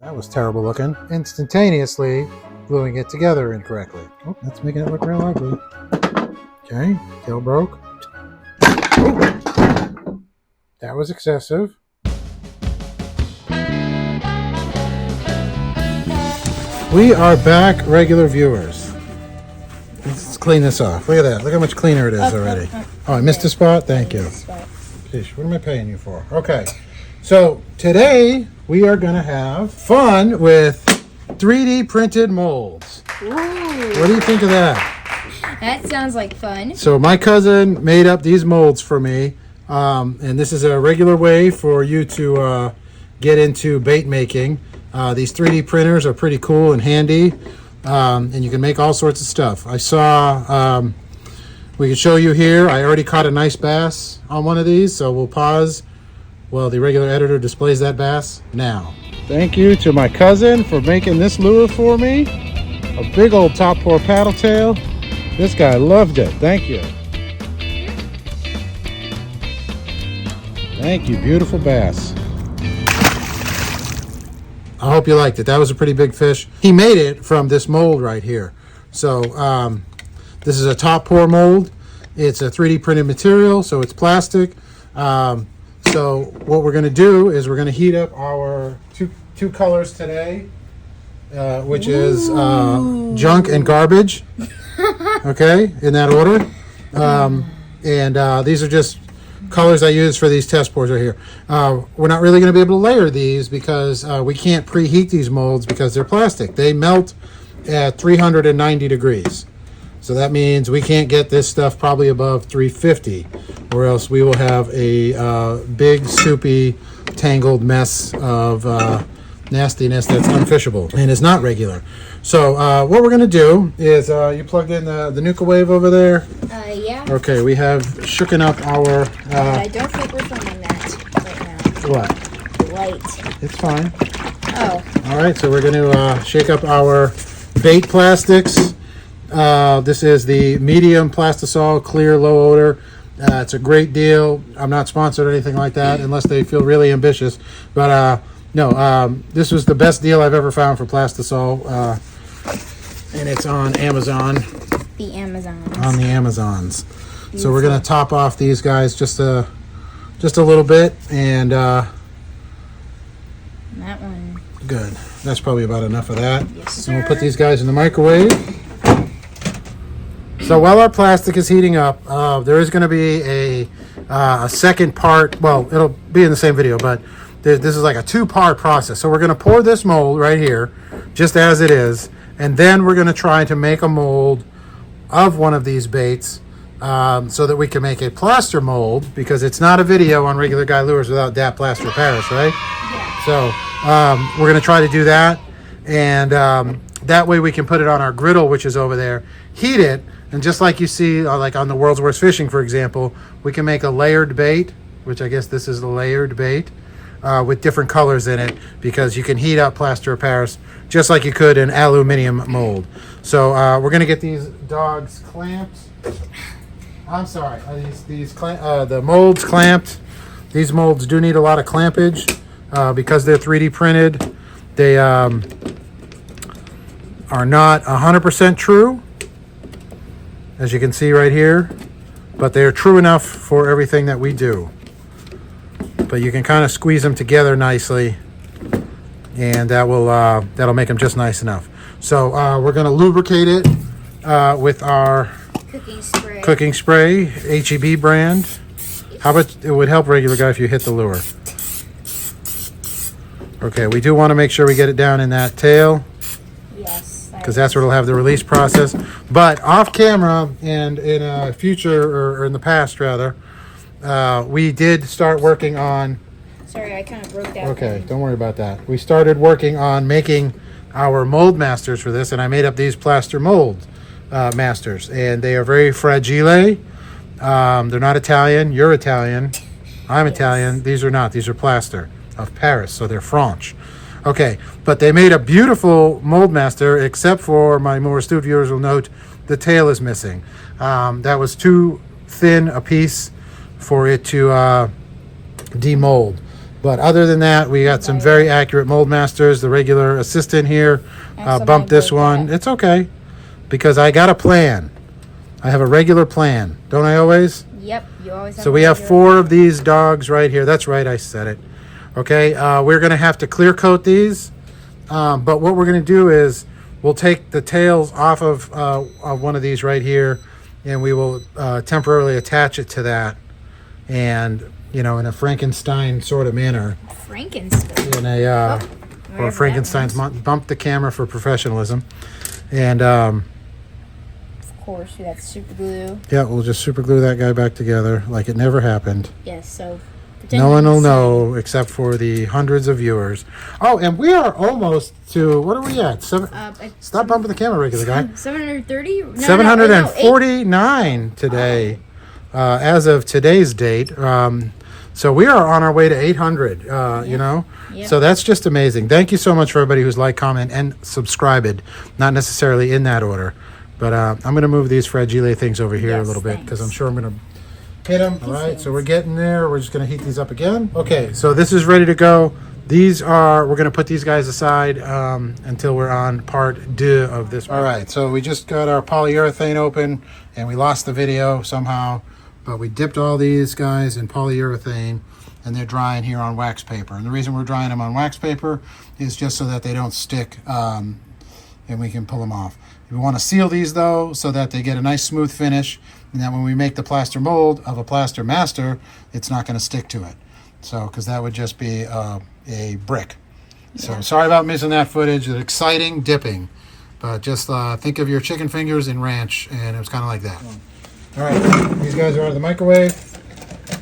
That was terrible looking. Instantaneously gluing it together incorrectly. Oh, that's making it look real ugly. Okay, tail broke. Oh, that was excessive. We are back, regular viewers. Let's clean this off. Look at that. Look how much cleaner it is already. Oh, I missed a spot? Thank you. Sheesh, what am I paying you for? Okay. So today we are going to have fun with 3D printed molds. Ooh. What do you think of that? That sounds like fun. So my cousin made up these molds for me. And this is a regular way for you to get into bait making. These 3D printers are pretty cool and handy. And you can make all sorts of stuff. I saw, we can show you here, I already caught a nice bass on one of these, so we'll pause while the regular editor displays that bass now. Thank you to my cousin for making this lure for me. A big old top pour paddle tail. This guy loved it. Thank you. Thank you, beautiful bass. I hope you liked it. That was a pretty big fish. He made it from this mold right here. So this is a top pour mold. It's a 3D printed material, so it's plastic. So what we're going to do is we're going to heat up our two colors today, which is junk and garbage. Okay, in that order. These are just colors I use for these test pours right here. We're not really going to be able to layer these because we can't preheat these molds because they're plastic. They melt at 390 degrees. So that means we can't get this stuff probably above 350, or else we will have a big, soupy, tangled mess of nastiness that's unfishable and is not regular. So what we're going to do is, you plugged in the Nuka Wave over there? Yeah. Okay, we have shooken up our... I don't think we're filming that right now. What? Light. It's fine. Oh. All right, so we're going to shake up our bait plastics. This is the medium Plastisol clear low odor. It's a great deal. I'm not sponsored or anything like that unless they feel really ambitious. But no, this was the best deal I've ever found for Plastisol. And it's on Amazon. The Amazons. On the Amazons. Beautiful. So we're going to top off these guys just a little bit. And that one. Good. That's probably about enough of that. Yes, sir. And we'll put these guys in the microwave. So while our plastic is heating up, there is going to be a second part. Well, it'll be in the same video, but this is like a two-part process. So we're going to pour this mold right here, just as it is, and then we're going to try to make a mold of one of these baits so that we can make a plaster mold, because it's not a video on regular guy lures without DAP Plaster Paris, right? Yeah. So we're going to try to do that, and that way we can put it on our griddle, which is over there, heat it, and just like you see, like on the World's Worst Fishing, for example, we can make a layered bait, which I guess this is the layered bait, with different colors in it, because you can heat up plaster of Paris just like you could in aluminum mold. So we're going to get these dogs clamped. I'm sorry, the molds clamped. These molds do need a lot of clampage because they're 3D printed. They are not 100% true, as you can see right here, but they're true enough for everything that we do. But you can kind of squeeze them together nicely, and that'll make them just nice enough. So we're going to lubricate it with our cooking spray, HEB brand. How about it would help regular guy if you hit the lure. Okay, we do want to make sure we get it down in that tail. Yes. Because that's where it'll have the release process. But off camera and in a future, or in the past rather, we did start working on... Sorry, I kind of broke that. Okay, don't worry about that. We started working on making our mold masters for this, and I made up these plaster mold masters, and they are very fragile. They're not Italian. You're Italian. I'm Italian. These are not. These are plaster of Paris, so they're French. Okay, but they made a beautiful mold master, except for, my more astute viewers will note, the tail is missing. That was too thin a piece for it to demold. But other than that, we got some very accurate mold masters. The regular assistant here bumped this one. It's okay, because I got a plan. I have a regular plan. Don't I always? Yep, you always have. So we have 4 of these dogs right here. That's right, I said it. Okay, we're going to have to clear coat these. But what we're going to do is we'll take the tails off of one of these right here, and we will temporarily attach it to that. And, you know, in a Frankenstein sort of manner. Frankenstein. In a, or Frankenstein's bump the camera for professionalism. And, of course, we got super glue. yeah, we'll just super glue that guy back together like it never happened. Yes, so. No one will know except for the hundreds of viewers. Oh, and we are almost to, what are we at? Stop bumping the camera, regular guy. 730? No, 749 today, as of today's date. So we are on our way to 800, you know? Yeah. So that's just amazing. Thank you so much for everybody who's liked, comment, and subscribed. Not necessarily in that order. But I'm going to move these fragile things over here a little bit, because I'm sure I'm going to hit them. All right, so we're getting there. We're just going to heat these up again. Okay, so this is ready to go. These are, we're going to put these guys aside until we're on part 2 of this. All right, so we just got our polyurethane open, and we lost the video somehow, but we dipped all these guys in polyurethane, and they're drying here on wax paper. And the reason we're drying them on wax paper is just so that they don't stick, and we can pull them off. We want to seal these, though, so that they get a nice smooth finish, and that when we make the plaster mold of a plaster master, it's not going to stick to it. So, because that would just be a brick. So, sorry about missing that footage. It's exciting dipping. But just think of your chicken fingers in ranch, and it was kind of like that. All right, these guys are out of the microwave.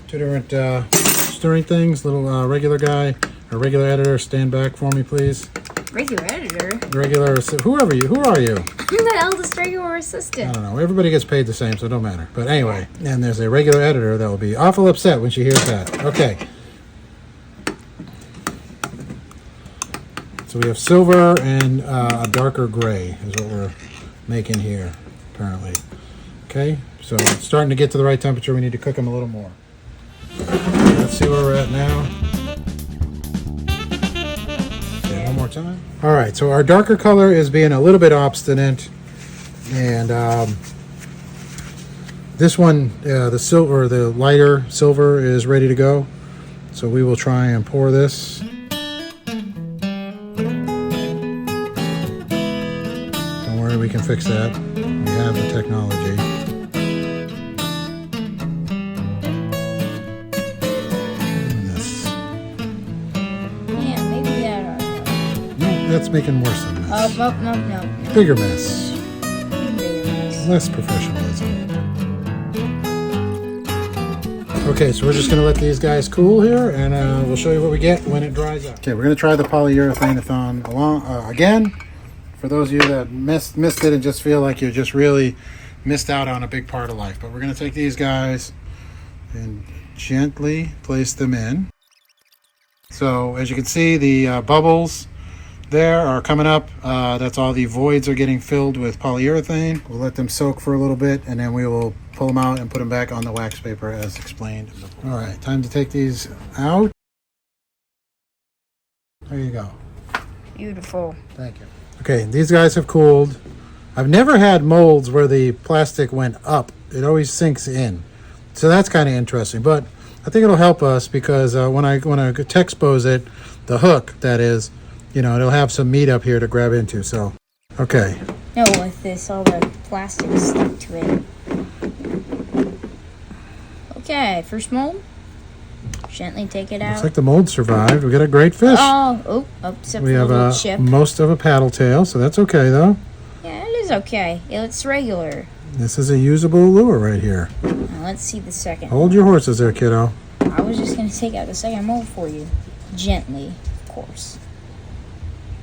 2 different stirring things. Little regular guy, or regular editor, stand back for me, please. Regular editor? Regular, whoever you, who are you? I'm the eldest regular assistant. I don't know. Everybody gets paid the same, so it don't matter. But anyway, and there's a regular editor that will be awful upset when she hears that. Okay. So we have silver and a darker gray is what we're making here, apparently. Okay, so it's starting to get to the right temperature. We need to cook them a little more. Let's see where we're at now. One more time. All right, so our darker color is being a little bit obstinate, and this one, the silver, the lighter silver is ready to go. So we will try and pour this. Don't worry, we can fix that. We have the technology. That's making worse than this. No. Bigger mess. Less professionalism. Okay, so we're just going to let these guys cool here, and we'll show you what we get when it dries up. Okay, we're going to try the polyurethane-a-thon again. For those of you that missed it and just feel like you just really missed out on a big part of life. But we're going to take these guys and gently place them in. So, as you can see, the bubbles there are coming up. That's all the voids are getting filled with polyurethane. We'll let them soak for a little bit, and then we will pull them out and put them back on the wax paper as explained before. All right, time to take these out. There you go. Beautiful. Thank you. Okay, these guys have cooled. I've never had molds where the plastic went up. It always sinks in. So that's kind of interesting, but I think it'll help us because when I texpose it, the hook, that is, you know, it'll have some meat up here to grab into, so. Okay. No, with this, all the plastic is stuck to it. Okay, first mold. Gently take it out. Looks like the mold survived. We got a great fish. Except we for have a little chip. Most of a paddle tail, so that's okay, though. Yeah, it is okay. It's regular. This is a usable lure right here. Now, let's see the second. Hold your horses there, kiddo. I was just going to take out the second mold for you. Gently, of course.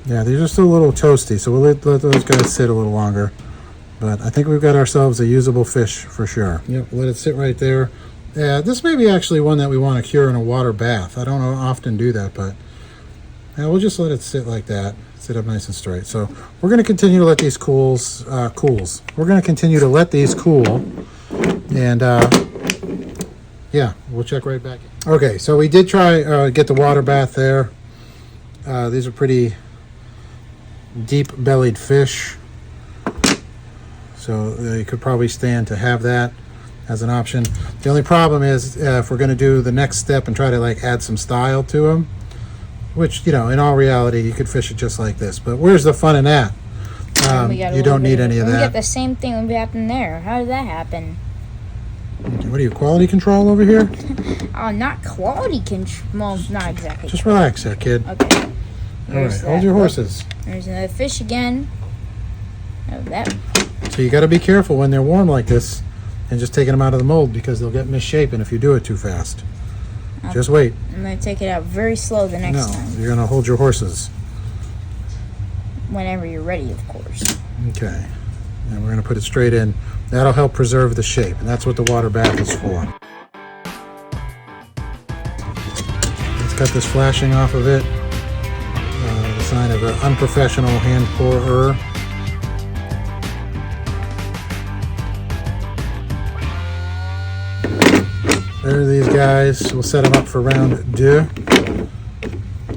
Yeah, these are still a little toasty, so we'll let those guys sit a little longer. But I think we've got ourselves a usable fish for sure. Yep, let it sit right there. Yeah, this may be actually one that we want to cure in a water bath. I don't often do that, but yeah, we'll just let it sit like that. Sit up nice and straight. So we're going to continue to let these We're going to continue to let these cool. And Yeah, we'll check right back. Okay, so we did try get the water bath there. These are pretty deep-bellied fish, so you could probably stand to have that as an option. The only problem is if we're going to do the next step and try to like add some style to them, which, you know, in all reality, you could fish it just like this. But where's the fun in that? You don't need any of We that. get the same thing would happen there. How did that happen? What are you, quality control over here? Oh, not quality control. Well, not exactly. Just relax there, kid. Okay. All right, hold your horses. There's another fish again. Oh, that. So you got to be careful when they're warm like this and just taking them out of the mold because they'll get misshapen if you do it too fast. Just wait. I'm going to take it out very slow the next time. You're going to hold your horses. Whenever you're ready, of course. Okay. And we're going to put it straight in. That'll help preserve the shape, and that's what the water bath is for. Let's cut this flashing off of it. The sign of an unprofessional hand pourer. There are these guys. We'll set them up for round 2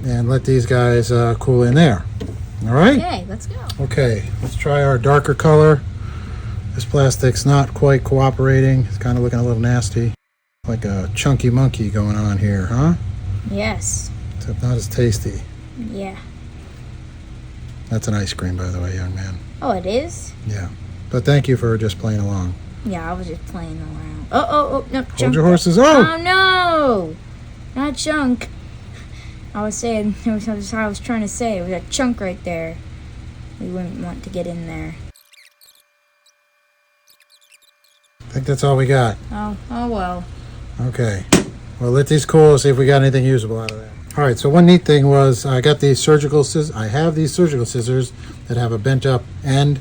and let these guys cool in there. All right? Okay, let's go. Okay, let's try our darker color. This plastic's not quite cooperating. It's kind of looking a little nasty. Like a chunky monkey going on here, huh? Yes. Except not as tasty. Yeah. That's an ice cream, by the way, young man. Oh, it is? Yeah. But thank you for just playing along. Yeah, I was just playing around. Oh, no. Hold your horses. Oh! Oh, no! Not chunk. I was saying, I was trying to say, it was a chunk right there. We wouldn't want to get in there. I think that's all we got. Oh well. Okay. Well, let these cool, see if we got anything usable out of that. All right, so one neat thing was I got these surgical scissors. I have these surgical scissors that have a bent up end,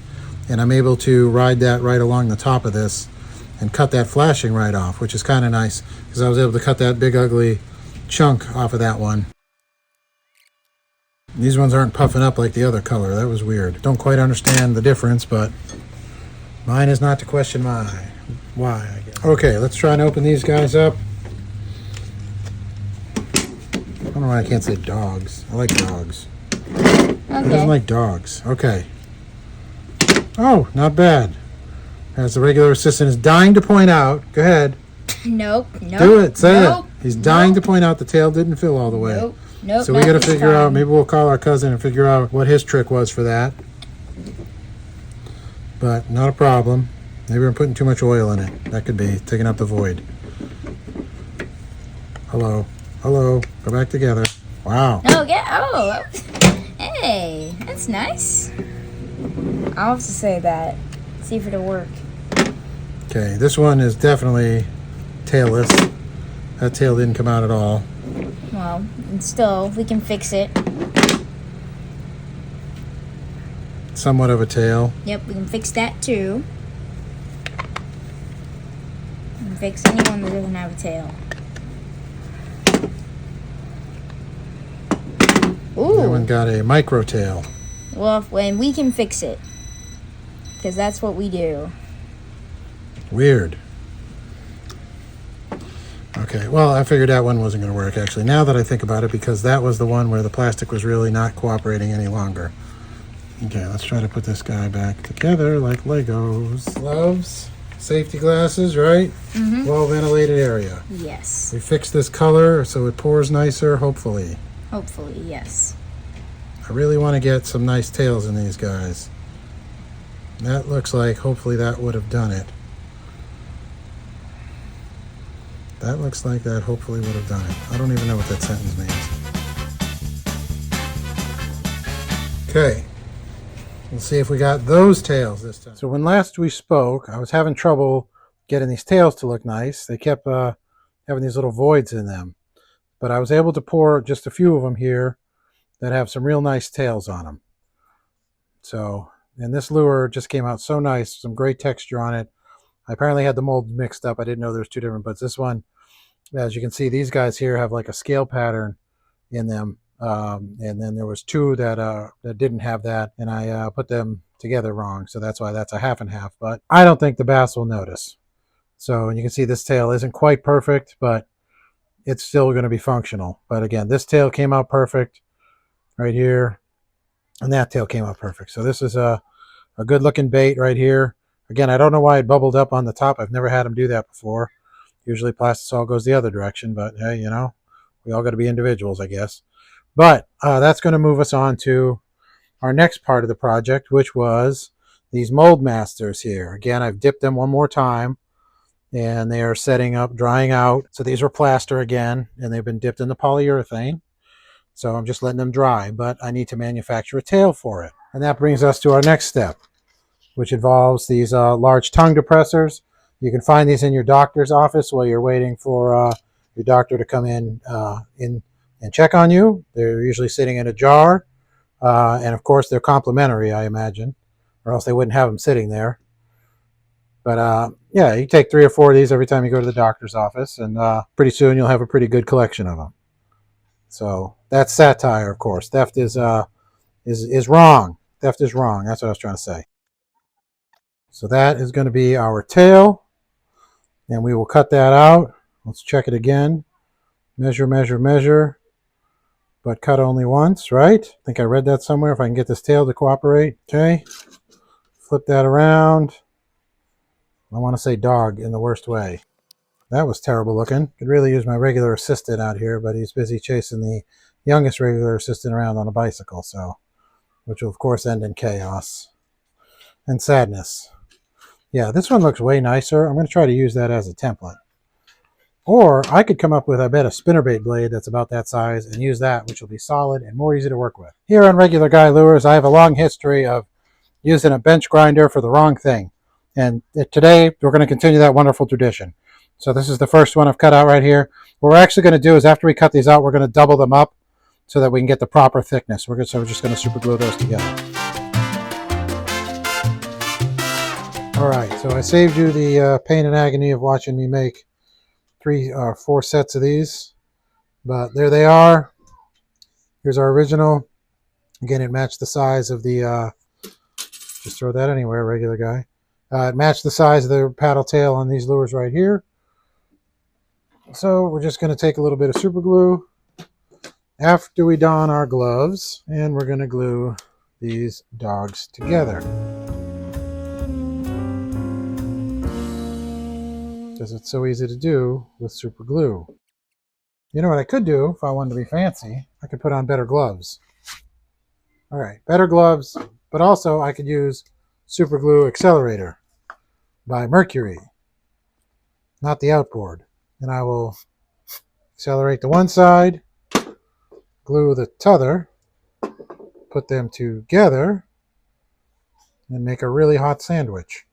and I'm able to ride that right along the top of this and cut that flashing right off, which is kind of nice because I was able to cut that big ugly chunk off of that one. These ones aren't puffing up like the other color. That was weird. Don't quite understand the difference, but mine is not to question why, I guess. Okay, let's try and open these guys up. I don't know why I can't say dogs. I like dogs. Okay. Who doesn't like dogs? Okay. Oh, not bad. As the regular assistant is dying to point out. Go ahead. Nope. Do it. Say it. He's dying to point out the tail didn't fill all the way. Nope. So we got to figure out. Maybe we'll call our cousin and figure out what his trick was for that. But not a problem. Maybe we're putting too much oil in it. That could be taking up the void. Hello. Go back together. Wow. Oh, yeah. Oh. Hey, that's nice. I'll have to say that. See if it'll work. Okay, this one is definitely tailless. That tail didn't come out at all. Well, and still, we can fix it. Somewhat of a tail. Yep, we can fix that too. We can fix anyone that doesn't have a tail. That one Ooh. got a micro tail. Well, when we can fix it. Because that's what we do. Weird. Okay, well, I figured that one wasn't going to work, actually, now that I think about it, because that was the one where the plastic was really not cooperating any longer. Okay, let's try to put this guy back together like Legos. Gloves, safety glasses, right? Mm-hmm. Well-ventilated area. Yes. We fixed this color so it pours nicer, hopefully. Hopefully, yes. I really want to get some nice tails in these guys. That looks like, hopefully that would have done it. That looks like that hopefully would have done it. I don't even know what that sentence means. Okay. We'll see if we got those tails this time. So when last we spoke, I was having trouble getting these tails to look nice. They kept having these little voids in them. But I was able to pour just a few of them here that have some real nice tails on them. So, and this lure just came out so nice, some great texture on it. I apparently had the mold mixed up. I didn't know there was two different, but this one, as you can see, these guys here have like a scale pattern in them. And then there was two that didn't have that, and I put them together wrong. So that's why that's a half and half, but I don't think the bass will notice. So, and you can see this tail isn't quite perfect, but it's still going to be functional. But again, this tail came out perfect right here, and that tail came out perfect. So this is a good looking bait right here. Again, I don't know why it bubbled up on the top. I've never had them do that before. Usually plastisol goes the other direction, but hey, you know, we all got to be individuals, I guess. But that's going to move us on to our next part of the project, which was these mold masters here. Again, I've dipped them one more time, and they are setting up, drying out. So these were plaster again, and they've been dipped in the polyurethane. So I'm just letting them dry, but I need to manufacture a tail for it. And that brings us to our next step, which involves these large tongue depressors. You can find these in your doctor's office while you're waiting for your doctor to come in and check on you. They're usually sitting in a jar, and of course they're complimentary, I imagine, or else they wouldn't have them sitting there. But yeah, you take 3 or 4 of these every time you go to the doctor's office, and pretty soon you'll have a pretty good collection of them. So that's satire, of course. Theft is wrong. Theft is wrong. That's what I was trying to say. So that is going to be our tail, and we will cut that out. Let's check it again. Measure, measure, measure, but cut only once, right? I think I read that somewhere. If I can get this tail to cooperate. Okay. Flip that around. I want to say dog in the worst way. That was terrible looking. Could really use my regular assistant out here, but he's busy chasing the youngest regular assistant around on a bicycle, so which will of course end in chaos and sadness. Yeah, this one looks way nicer. I'm going to try to use that as a template. Or I could come up with, I bet, a spinnerbait blade that's about that size and use that, which will be solid and more easy to work with. Here on Regular Guy Lures, I have a long history of using a bench grinder for the wrong thing. And today, we're going to continue that wonderful tradition. So this is the first one I've cut out right here. What we're actually going to do is after we cut these out, we're going to double them up so that we can get the proper thickness. So we're just going to super glue those together. All right, so I saved you the pain and agony of watching me make 3 or 4 sets of these. But there they are. Here's our original. Again, it matched the size of the, just throw that anywhere, regular guy. It matched the size of the paddle tail on these lures right here. So we're just going to take a little bit of super glue after we don our gloves, and we're going to glue these dogs together. Because it's so easy to do with super glue. You know what I could do if I wanted to be fancy? I could put on better gloves. All right, better gloves, but also I could use Super Glue Accelerator by Mercury, not the outboard. And I will accelerate the one side, glue the t'other, put them together, and make a really hot sandwich.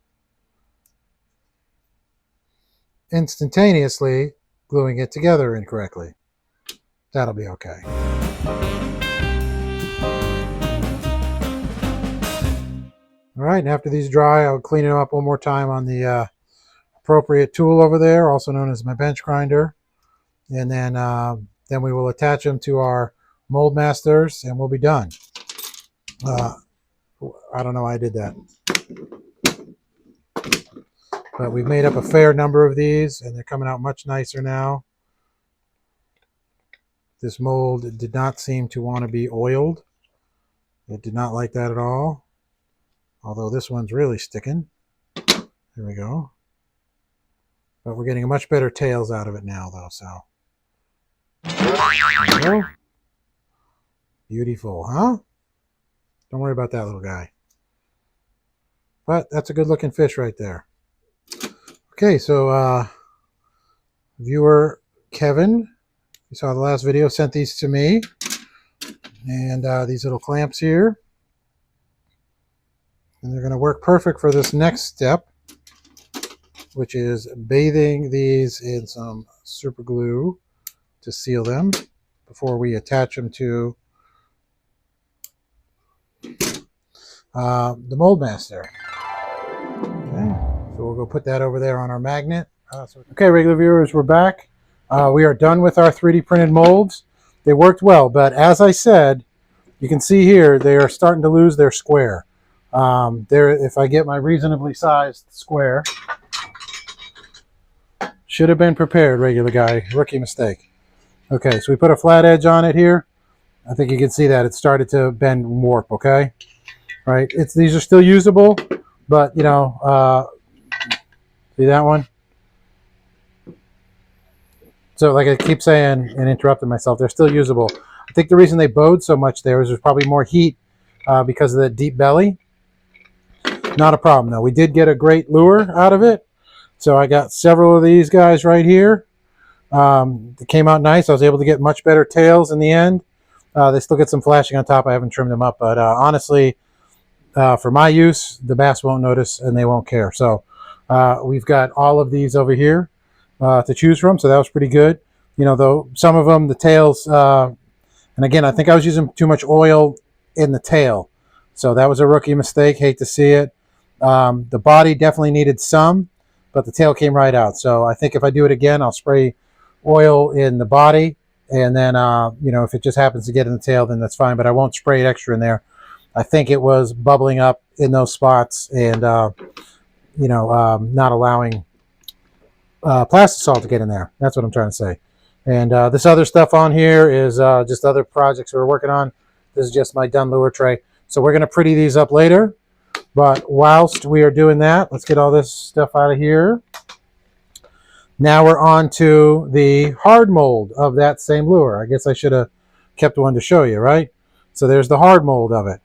Instantaneously gluing it together incorrectly. That'll be okay. All right, and after these dry, I'll clean them up one more time on the appropriate tool over there, also known as my bench grinder. And then we will attach them to our mold masters, and we'll be done. I don't know why I did that. But we've made up a fair number of these, and they're coming out much nicer now. This mold did not seem to want to be oiled. It did not like that at all. Although this one's really sticking. There we go. But we're getting much better tails out of it now, though, so. There we go. Beautiful, huh? Don't worry about that little guy. But that's a good looking fish right there. Okay, so viewer Kevin, you saw the last video, sent these to me. And these little clamps here. And they're going to work perfect for this next step, which is bathing these in some super glue to seal them before we attach them to the mold master. Okay, so we'll go put that over there on our magnet. Okay, regular viewers, we're back. We are done with our 3D printed molds. They worked well, but as I said, you can see here they are starting to lose their square. If I get my reasonably sized square, Should have been prepared, regular guy. Rookie mistake. Okay, so we put a flat edge on it here. I think you can see that it started to bend and warp, okay? Right, these are still usable, but you know, see that one? So like I keep saying and interrupting myself, they're still usable. I think the reason they bowed so much there is there's probably more heat because of the deep belly. Not a problem though. We did get a great lure out of it. So I got several of these guys right here. They came out nice. I was able to get much better tails in the end. They still get some flashing on top. I haven't trimmed them up, but honestly, for my use, the bass won't notice and they won't care. So we've got all of these over here to choose from. So that was pretty good. You know, though some of them, the tails, and again, I think I was using too much oil in the tail. So that was a rookie mistake. Hate to see it. The body definitely needed some, but the tail came right out. So I think if I do it again, I'll spray oil in the body. And then, you know, if it just happens to get in the tail, then that's fine. But I won't spray it extra in there. I think it was bubbling up in those spots and, you know, not allowing plastisol to get in there. That's what I'm trying to say. And this other stuff on here is just other projects we're working on. This is just my done lure tray. So we're going to pretty these up later. But whilst we are doing that, let's get all this stuff out of here. Now we're on to the hard mold of that same lure. I guess I should have kept one to show you, right? So there's the hard mold of it.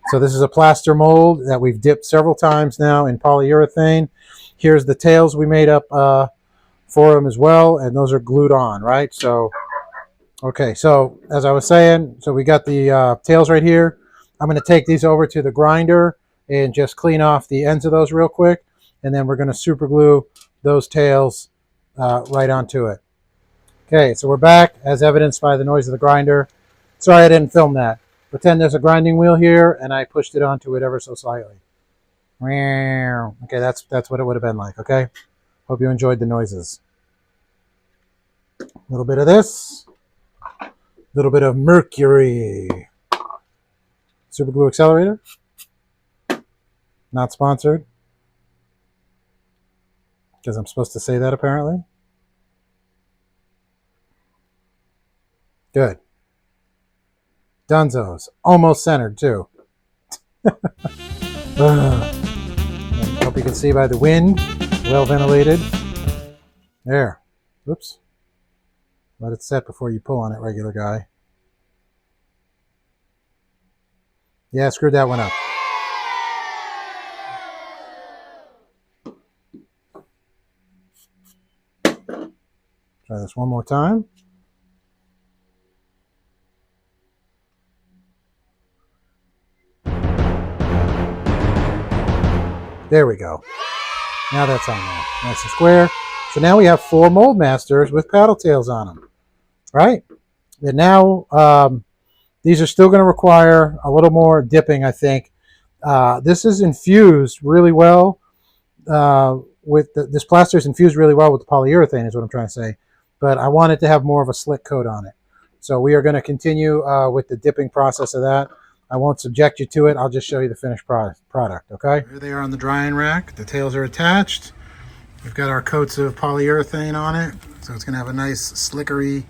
So this is a plaster mold that we've dipped several times now in polyurethane. Here's the tails we made up for them as well, and those are glued on, right? So, okay, so as I was saying, so we got the tails right here. I'm going to take these over to the grinder and just clean off the ends of those real quick, and then we're going to super glue those tails right onto it. Okay, so we're back, as evidenced by the noise of the grinder. Sorry I didn't film that. Pretend there's a grinding wheel here, and I pushed it onto it ever so slightly. Okay, that's what it would have been like, okay? Hope you enjoyed the noises. A little bit of this. A little bit of mercury. Super glue accelerator. Not sponsored. Because I'm supposed to say that apparently. Good. Dunzos. Almost centered too. Hope you can see by the wind. Well ventilated. There. Oops. Let it set before you pull on it, regular guy. Yeah, screwed that one up. Try this one more time. There we go. Now that's on there. Nice and square. So now we have 4 mold masters with paddle tails on them. Right? And now these are still going to require a little more dipping, I think. This is infused really well with this plaster is infused really well with the polyurethane is what I'm trying to say. But I want it to have more of a slick coat on it. So we are going to continue with the dipping process of that. I won't subject you to it. I'll just show you the finished product, okay? Here they are on the drying rack. The tails are attached. We've got our coats of polyurethane on it. So it's going to have a nice slickery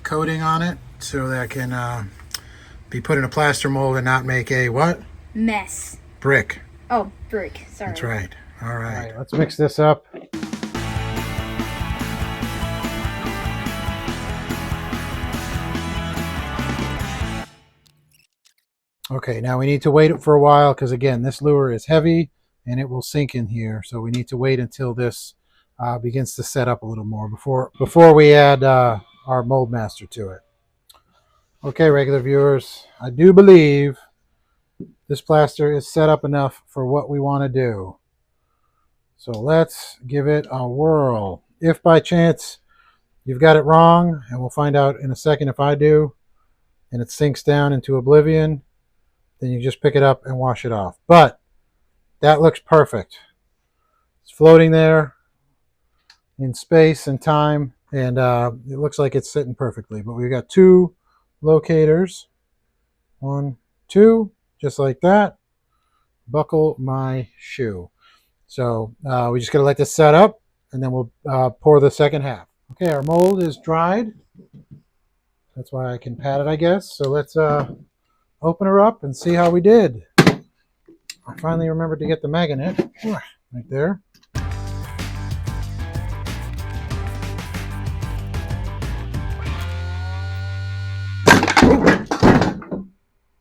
coating on it so that can be put in a plaster mold and not make a what? Mess. Brick. Oh, brick. Sorry. That's right. All right. Let's mix this up. Okay, now we need to wait for a while because, again, this lure is heavy and it will sink in here. So we need to wait until this begins to set up a little more before we add our mold master to it. Okay, regular viewers, I do believe this plaster is set up enough for what we want to do. So let's give it a whirl. If by chance you've got it wrong, and we'll find out in a second if I do, and it sinks down into oblivion, then you just pick it up and wash it off. But that looks perfect. It's floating there in space and time, and it looks like it's sitting perfectly. But we've got 2 locators. 1, 2, just like that. Buckle my shoe. So we just got to let this set up, and then we'll pour the second half. Okay, our mold is dried. That's why I can pat it, I guess. So let's open her up and see how we did. I finally remembered to get the magnet right there.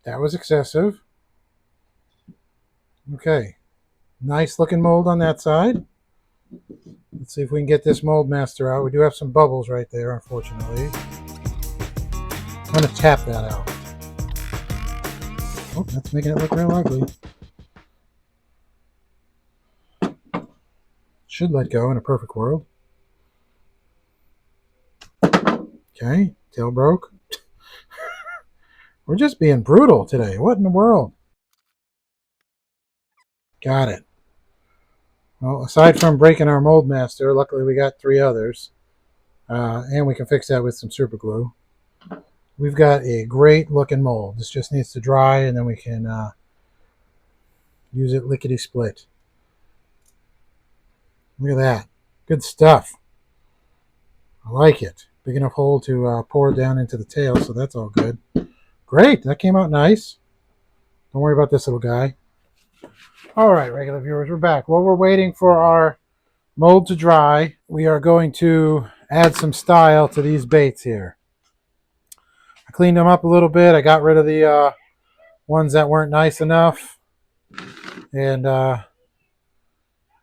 That was excessive. Okay, nice looking mold on that side. Let's see if we can get this mold master out. We do have some bubbles right there, unfortunately. I'm going to tap that out. Oh, that's making it look real ugly. Should let go in a perfect world. Okay, tail broke. We're just being brutal today. What in the world? Got it. Well, aside from breaking our mold master, luckily we got 3 others. And we can fix that with some super glue. We've got a great looking mold. This just needs to dry and then we can use it lickety split. Look at that. Good stuff. I like it. Big enough hole to pour down into the tail, so that's all good. Great. That came out nice. Don't worry about this little guy. All right, regular viewers, we're back. While we're waiting for our mold to dry, we are going to add some style to these baits here. I cleaned them up a little bit. I got rid of the ones that weren't nice enough. And you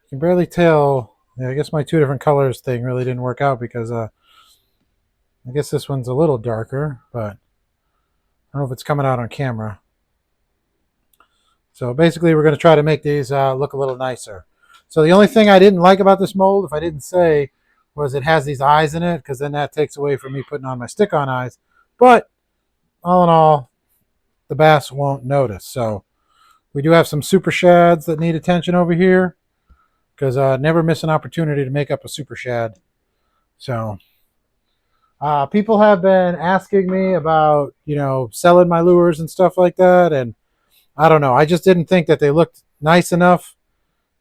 can barely tell. Yeah, I guess my 2 different colors thing really didn't work out because I guess this one's a little darker, but I don't know if it's coming out on camera. So basically we're going to try to make these look a little nicer. So the only thing I didn't like about this mold, if I didn't say, was it has these eyes in it, because then that takes away from me putting on my stick-on eyes. But all in all, the bass won't notice. So we do have some super shads that need attention over here, because never miss an opportunity to make up a super shad. So people have been asking me about, selling my lures and stuff like that, and I don't know. I just didn't think that they looked nice enough.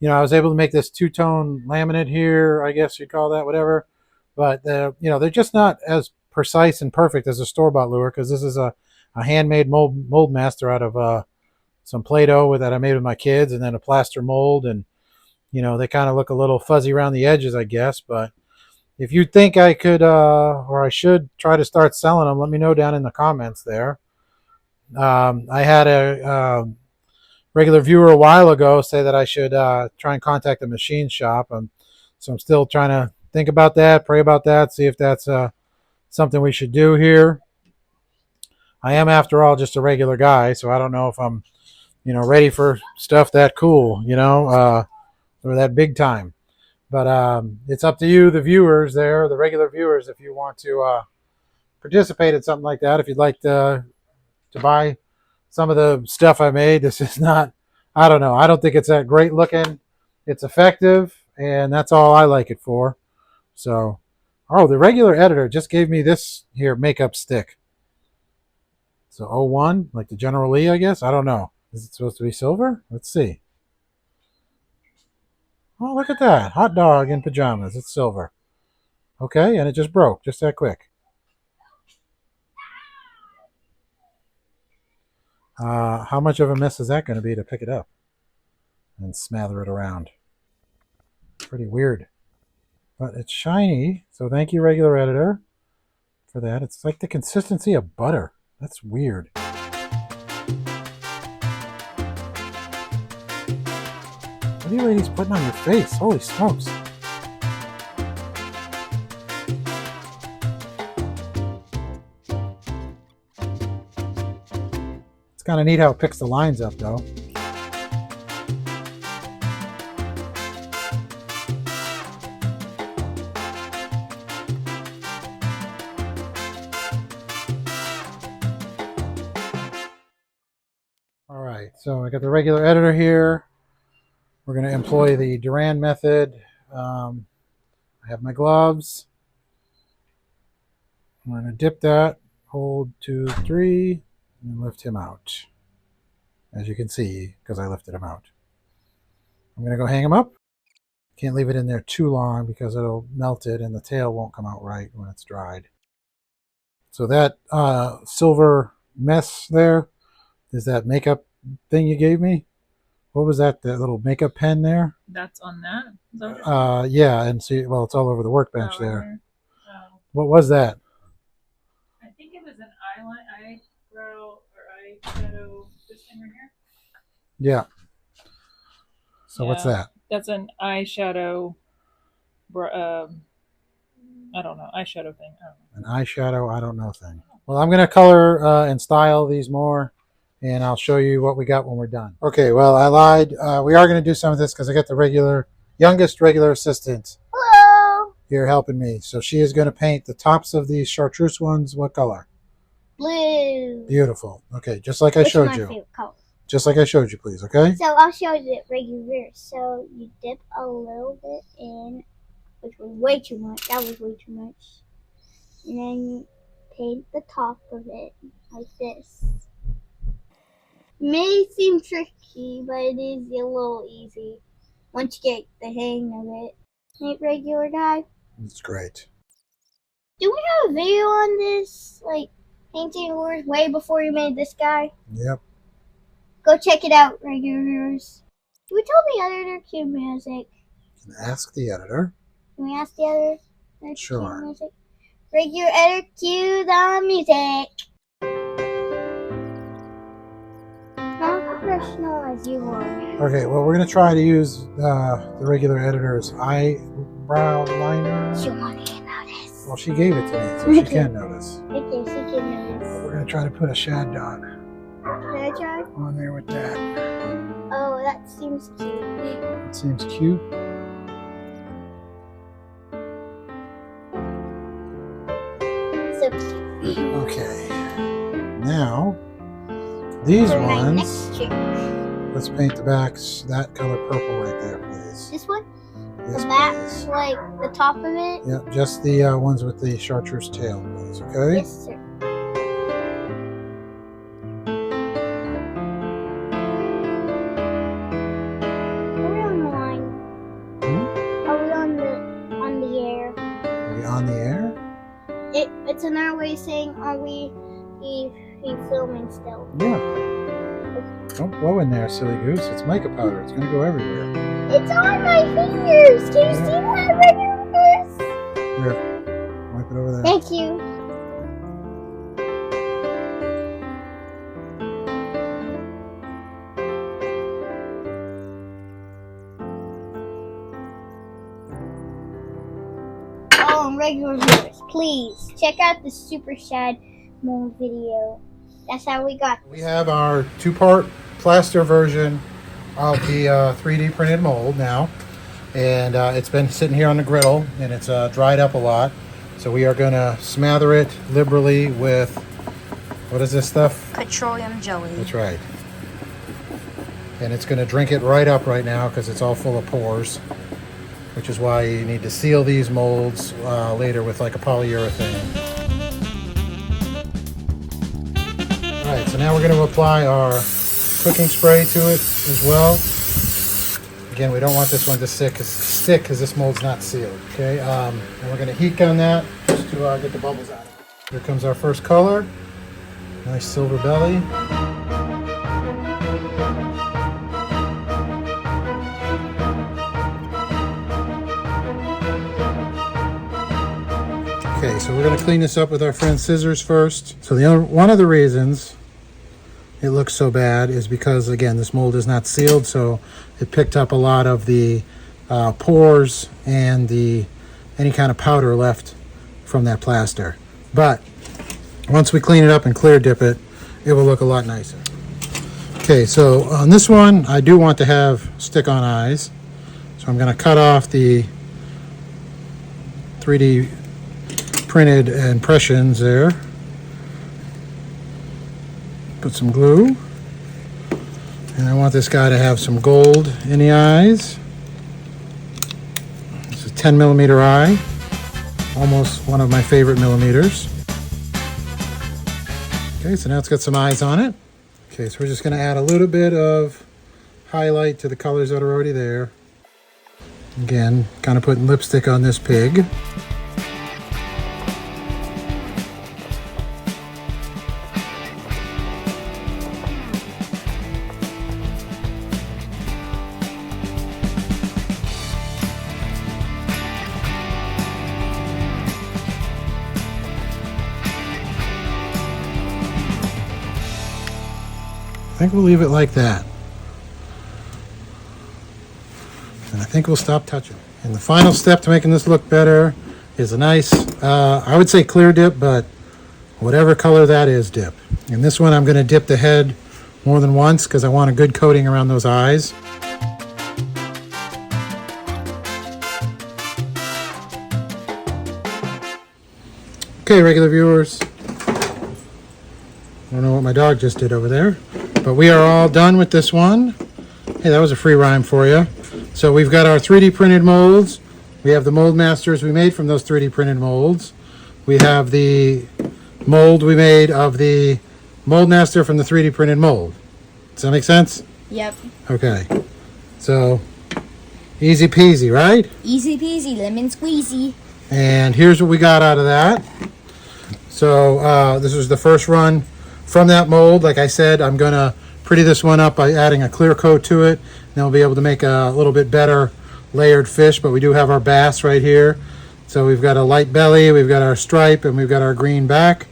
I was able to make this 2-tone laminate here, I guess you'd call that, whatever. But they're just not as precise and perfect as a store-bought lure, because this is a handmade mold master out of some Play-Doh that I made with my kids, and then a plaster mold, and they kind of look a little fuzzy around the edges, I guess. But if you think I could or I should try to start selling them, let me know down in the comments there. I had a regular viewer a while ago say that I should try and contact the machine shop. So I'm still trying to think about that, pray about that, see if that's something we should do here. I am, after all, just a regular guy, so I don't know if I'm, ready for stuff that cool, or that big time. But it's up to you, the viewers there, the regular viewers, if you want to participate in something like that. If you'd like to buy some of the stuff I made, this is not, I don't know. I don't think it's that great looking. It's effective, and that's all I like it for. So, oh, the regular editor just gave me this here makeup stick. So 01, like the General Lee, I guess. I don't know. Is it supposed to be silver? Let's see. Oh, look at that. Hot dog in pajamas. It's silver. Okay, and it just broke just that quick. How much of a mess is that going to be to pick it up and smother it around? Pretty weird. But it's shiny, so thank you, regular editor, for that. It's like the consistency of butter. That's weird. What are you ladies putting on your face? Holy smokes. It's kind of neat how it picks the lines up, though. All right, so I got the regular editor here. We're going to employ the Duran method. I have my gloves. I'm going to dip that, hold 2, 3, and lift him out. As you can see, because I lifted him out. I'm going to go hang him up. Can't leave it in there too long because it'll melt it and the tail won't come out right when it's dried. So that silver mess there is that makeup thing you gave me. What was that? That little makeup pen there? That's on that? Is that what you're saying? Yeah, and see, well, it's all over the workbench Oh, there. right oh. What was that? I think it was an eyebrow or eyeshadow. This thing right here. Yeah. So Yeah, what's that? That's an eyeshadow. I don't know, eyeshadow thing. I don't know. An eyeshadow, I don't know thing. Well, I'm going to color and style these more, and I'll show you what we got when we're done. Okay, well, I lied. We are going to do some of this because I got the youngest regular assistant. Hello. Here helping me. So she is going to paint the tops of these chartreuse ones. What color? Blue. Beautiful. Okay, just like I showed you. My favorite color. Just like I showed you, please, okay? So I'll show you the regular. So you dip a little bit in, which was way too much. That was way too much. And then you paint the top of it like this. May seem tricky, but it is a little easy once you get the hang of it. Ain't regular guy? It's great. Do we have a video on this? Like, painting yours way before you made this guy? Yep. Go check it out, regular viewers. Can we tell the editor cue music? You can ask the editor. Can we ask the editor? Sure. Cue music? Regular editor, cue the music. Not professional as you are. Okay, well, we're going to try to use the regular editor's eyebrow liner. She won't even notice. Well, she gave it to me, so she can notice. Okay, she can notice. We're going to try to put a shad dot Can I try? on there with that. Oh, that seems cute. It seems cute. So cute. Okay. Now, these For my ones, next trick. let's paint the backs that color purple right there, please. This one? Yes, The back, please. like the top of it? Yep, just the ones with the chartreuse tail, please, okay? Yes, sir. Are we on the line? Are we on the air? Are we on the air? It's another way of saying, are we filming still? Yeah. Don't blow in there, silly goose. It's mica powder. It's going to go everywhere. It's on my fingers. Can you see that, regulars? Here, wipe it over there. Thank you. Oh, and regular viewers, please check out the Super Shad Mold video. That's how we got this. We have our two-part plaster version of the 3D printed mold now, and it's been sitting here on the griddle, and it's dried up a lot. So we are going to smother it liberally with, what is this stuff? Petroleum jelly. That's right. And it's going to drink it right up right now because it's all full of pores, which is why you need to seal these molds later with like a polyurethane. All right, so now we're going to apply our cooking spray to it as well. Again, we don't want this one to stick because this mold's not sealed. Okay, and we're going to heat gun that just to get the bubbles out of it. Here comes our first color. Nice silver belly. Okay, so we're going to clean this up with our friend scissors first. So one of the reasons it looks so bad is because, again, this mold is not sealed, so it picked up a lot of the pores and any kind of powder left from that plaster. But once we clean it up and clear dip it, it will look a lot nicer. Okay, so on this one, I do want to have stick-on eyes. So I'm going to cut off the 3D printed impressions there. Put some glue. And I want this guy to have some gold in the eyes. It's a 10 millimeter eye. Almost one of my favorite millimeters. Okay, so now it's got some eyes on it. Okay, so we're just going to add a little bit of highlight to the colors that are already there. Again, kind of putting lipstick on this pig. I think we'll leave it like that. And I think we'll stop touching. And the final step to making this look better is a nice, I would say clear dip, but whatever color that is, dip. And this one I'm going to dip the head more than once because I want a good coating around those eyes. Okay, regular viewers. I don't know what my dog just did over there, but we are all done with this one. Hey, that was a free rhyme for you. So we've got our 3D printed molds. We have the mold masters we made from those 3D printed molds. We have the mold we made of the mold master from the 3D printed mold. Does that make sense? Yep. Okay. So easy peasy, right? Easy peasy, lemon squeezy. And here's what we got out of that. So this was the first run from that mold. Like I said, I'm going to pretty this one up by adding a clear coat to it. Then we'll be able to make a little bit better layered fish, but we do have our bass right here. So we've got a light belly, we've got our stripe, and we've got our green back.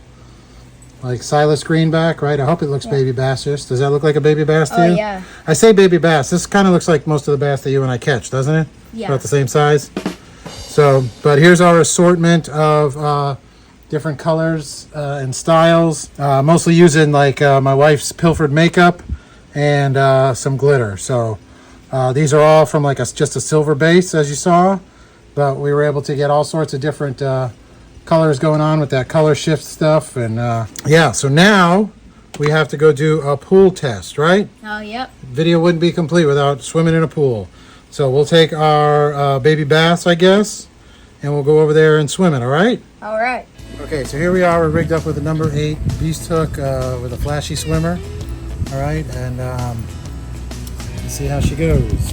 Like Silas green back, right? I hope it looks baby bassish. Does that look like a baby bass to you? Oh, yeah. I say baby bass. This kind of looks like most of the bass that you and I catch, doesn't it? Yeah. About the same size. So, but here's our assortment of different colors and styles. Mostly using like my wife's pilfered makeup and some glitter. So these are all from like just a silver base, as you saw. But we were able to get all sorts of different colors going on with that color shift stuff. And yeah, so now we have to go do a pool test, right? Oh, yep. Video wouldn't be complete without swimming in a pool. So we'll take our baby bass, I guess, and we'll go over there and swim it, all right? All right. Okay, so here we are. We're rigged up with a number 8 beast hook with a flashy swimmer. All right, and let's see how she goes.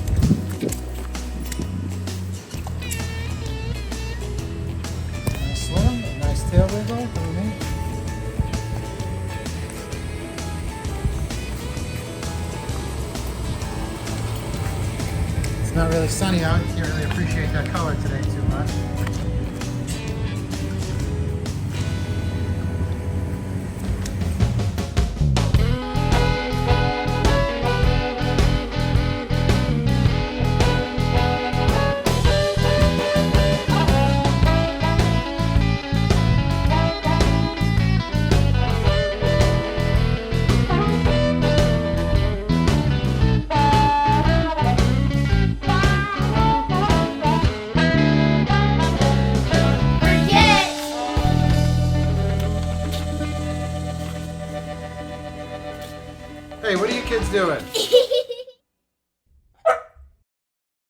Nice swim, a nice tail wiggle. It's not really sunny out. You can't really appreciate that color today too much. Hey, what are you kids doing?